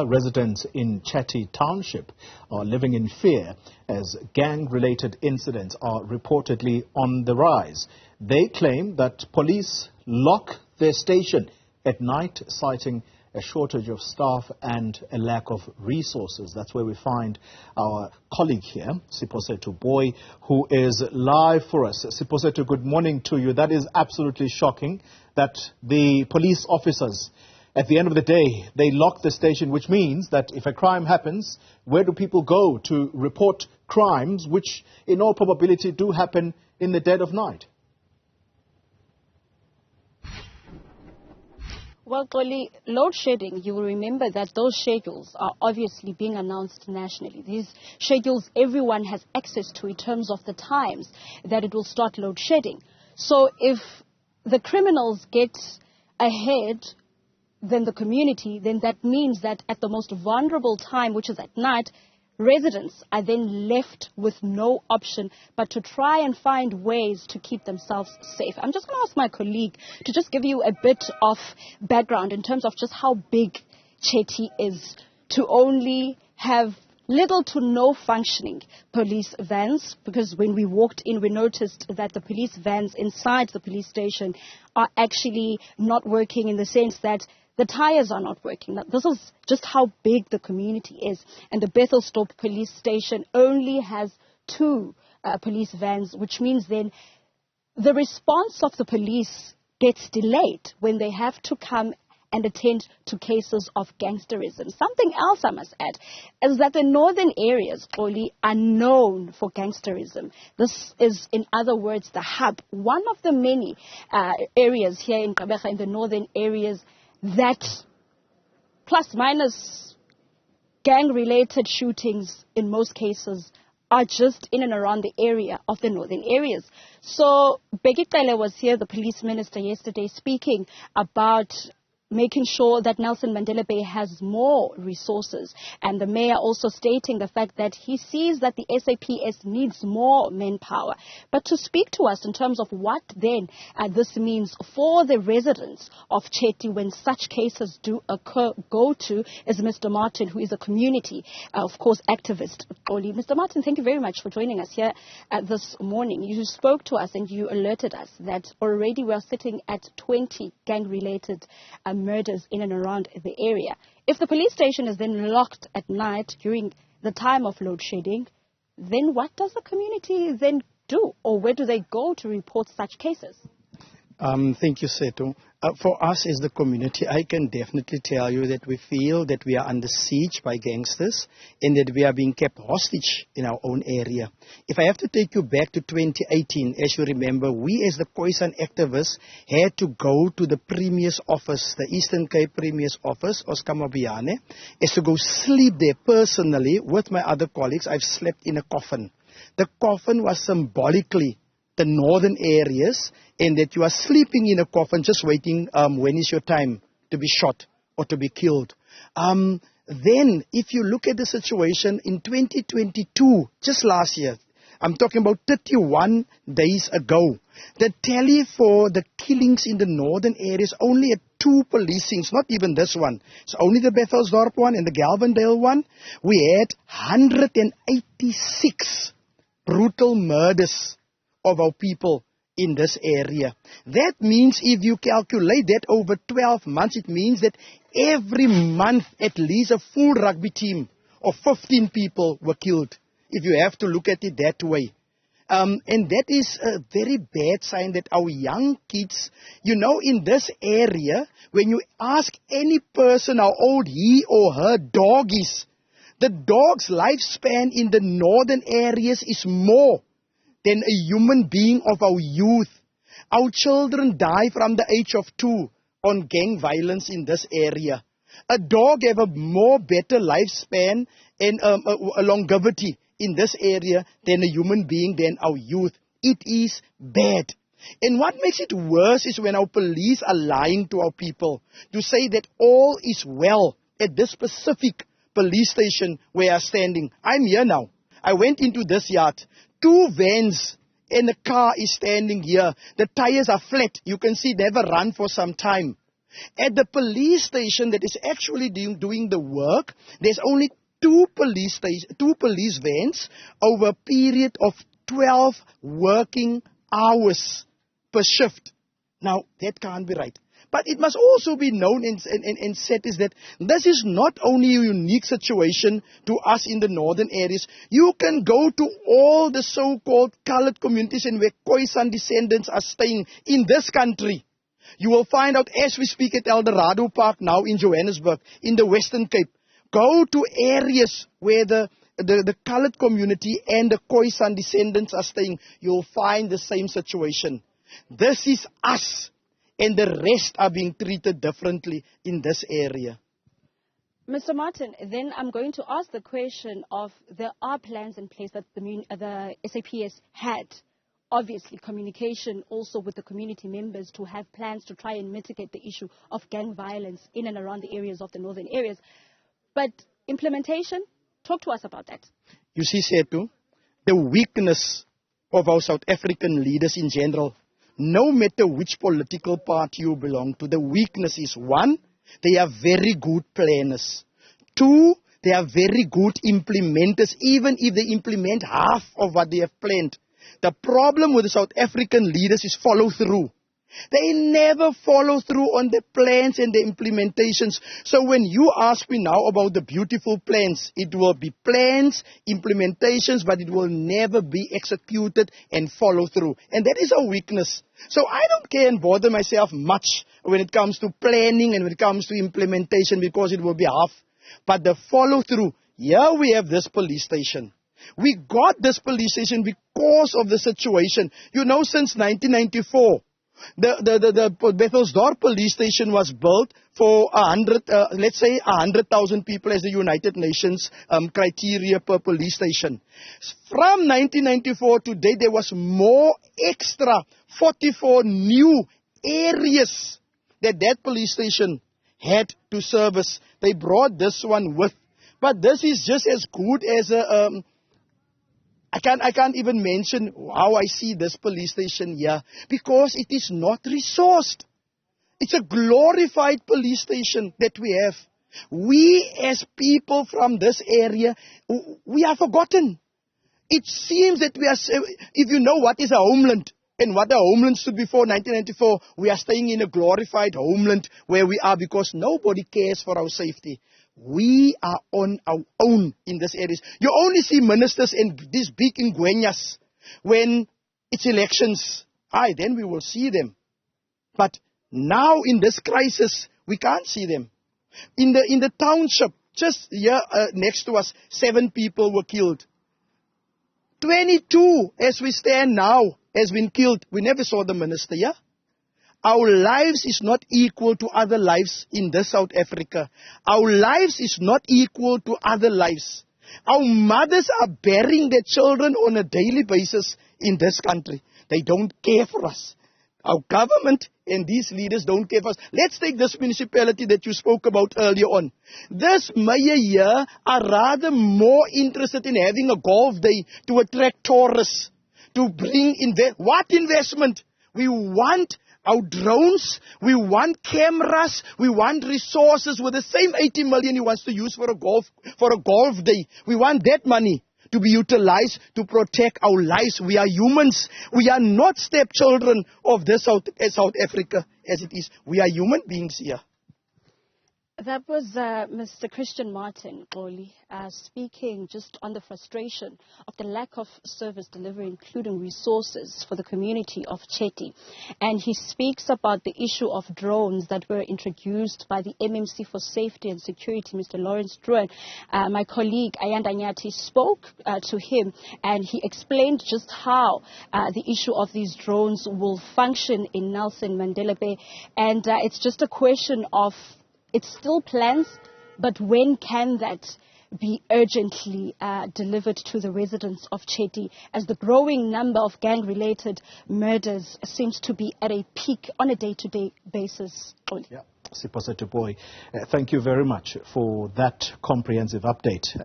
Residents in Chatty Township are living in fear as gang-related incidents are reportedly on the rise. They claim that police lock their station at night, citing a shortage of staff and a lack of resources. That's where we find our colleague here, Siphosethu Booi, who is live for us. Siphosethu, good morning to you. That is absolutely shocking that the police officers, at the end of the day, they lock the station, which means that if a crime happens, where do people go to report crimes, which in all probability do happen in the dead of night? Well, Booi, load shedding, you will remember that those schedules are obviously being announced nationally. These schedules everyone has access to in terms of the times that it will start load shedding. So if the criminals get ahead than the community, then that means that at the most vulnerable time, which is at night, residents are then left with no option but to try and find ways to keep themselves safe. I'm just going to ask my colleague to just give you a bit of background in terms of just how big Chatty is, to only have little to no functioning police vans, because when we walked in, we noticed that the police vans inside the police station are actually not working, in the sense that the tires are not working. Now, this is just how big the community is. And the Bethelsdorp police station only has 2 police vans, which means then the response of the police gets delayed when they have to come and attend to cases of gangsterism. Something else I must add is that the northern areas, Booi, are known for gangsterism. This is, in other words, the hub. One of the many areas here in Gqeberha, in the northern areas, that plus minus gang-related shootings in most cases are just in and around the area of the northern areas. So Begitele was here, the police minister, yesterday, speaking about making sure that Nelson Mandela Bay has more resources, and the mayor also stating the fact that he sees that the SAPS needs more manpower. But to speak to us in terms of what then this means for the residents of Chatty when such cases do occur, go to is Mr. Martin, who is a community, of course, activist. Mr. Martin, thank you very much for joining us here this morning. You spoke to us and you alerted us that already we are sitting at 20 gang-related murders in and around the area. If the police station is then locked at night during the time of load shedding, then what does the community then do, or where do they go to report such cases? Thank you, Sethu. For us as the community, I can definitely tell you that we feel that we are under siege by gangsters and that we are being kept hostage in our own area. If I have to take you back to 2018, as you remember, we as the Khoisan activists had to go to the Premier's office, the Eastern Cape Premier's office, Oscar Mabiane, is to go sleep there personally with my other colleagues. I've slept in a coffin. The coffin was symbolically the northern areas, and that you are sleeping in a coffin just waiting when is your time to be shot or to be killed. Then, if you look at the situation in 2022, just last year, I'm talking about 31 days ago, the tally for the killings in the northern areas only at 2 policings, not even this one. It's only the Bethelsdorp one and the Galvandale one. We had 186 brutal murders of our people in this area. That means if you calculate that over 12 months, it means that every month at least a full rugby team of 15 people were killed, if you have to look at it that way. And that is a very bad sign that our young kids, in this area, when you ask any person how old he or her dog is, the dog's lifespan in the northern areas is more than a human being of our youth. Our children die from the age of 2 on gang violence in this area. A dog have a more better lifespan and a longevity in this area than a human being, than our youth. It is bad. And what makes it worse is when our police are lying to our people to say that all is well at this specific police station where I'm standing. I'm here now. I went into this yard. 2 vans and a car is standing here. The tires are flat. You can see they never run for some time. At the police station that is actually doing the work, there's only two police vans over a period of 12 working hours per shift. Now, that can't be right. But it must also be known and said is that this is not only a unique situation to us in the northern areas. You can go to all the so-called colored communities and where Khoisan descendants are staying in this country. You will find out as we speak at Eldorado Park now in Johannesburg, in the Western Cape. Go to areas where the colored community and the Khoisan descendants are staying. You'll find the same situation. This is us. And the rest are being treated differently in this area. Mr. Martin, then I'm going to ask the question of there are plans in place that the SAPS had. Obviously, communication also with the community members to have plans to try and mitigate the issue of gang violence in and around the areas of the northern areas. But implementation, talk to us about that. You see, Sethu, the weakness of our South African leaders in general, no matter which political party you belong to, the weakness is, one, they are very good planners. Two, they are very good implementers, even if they implement half of what they have planned. The problem with the South African leaders is follow through. They never follow through on the plans and the implementations. So when you ask me now about the beautiful plans, it will be plans, implementations, but it will never be executed and follow through. And that is our weakness. So I don't care and bother myself much when it comes to planning and when it comes to implementation because it will be half. But the follow through, here we have this police station. We got this police station because of the situation. You know, since 1994, the Bethelsdorp police station was built for 100,000 people as the United Nations criteria per police station. From 1994 to today, there was more extra 44 new areas that police station had to service. They brought this one with. But this is just as good as a... I can't even mention how I see this police station here because it is not resourced. It's a glorified police station that we have. We as people from this area, we are forgotten. It seems that we are, if you know what is a homeland and what a homeland stood before 1994, we are staying in a glorified homeland where we are because nobody cares for our safety. We are on our own in this area. You only see ministers in these big ingwenyas when it's elections. Then we will see them. But now in this crisis, we can't see them. In the township, just here next to us, 7 people were killed. 22, as we stand now, has been killed. We never saw the minister, yeah? Our lives is not equal to other lives in this South Africa. Our lives is not equal to other lives. Our mothers are burying their children on a daily basis in this country. They don't care for us. Our government and these leaders don't care for us. Let's take this municipality that you spoke about earlier on. This mayor here are rather more interested in having a golf day to attract tourists, to bring what investment? We want our drones, we want cameras, we want resources with the same 80 million he wants to use for a golf day. We want that money to be utilized to protect our lives. We are humans. We are not stepchildren of this South Africa as it is. We are human beings here. That was Mr. Christian Martin, Booi, speaking just on the frustration of the lack of service delivery, including resources for the community of Chatty. And he speaks about the issue of drones that were introduced by the MMC for Safety and Security, Mr. Lawrence Druin. My colleague, Ayanda Nyati, spoke to him, and he explained just how the issue of these drones will function in Nelson Mandela Bay. And it's just a question of it's still plans, but when can that be urgently delivered to the residents of Chatty, as the growing number of gang-related murders seems to be at a peak on a day-to-day basis? Yeah. Siphosethu Booi, thank you very much for that comprehensive update.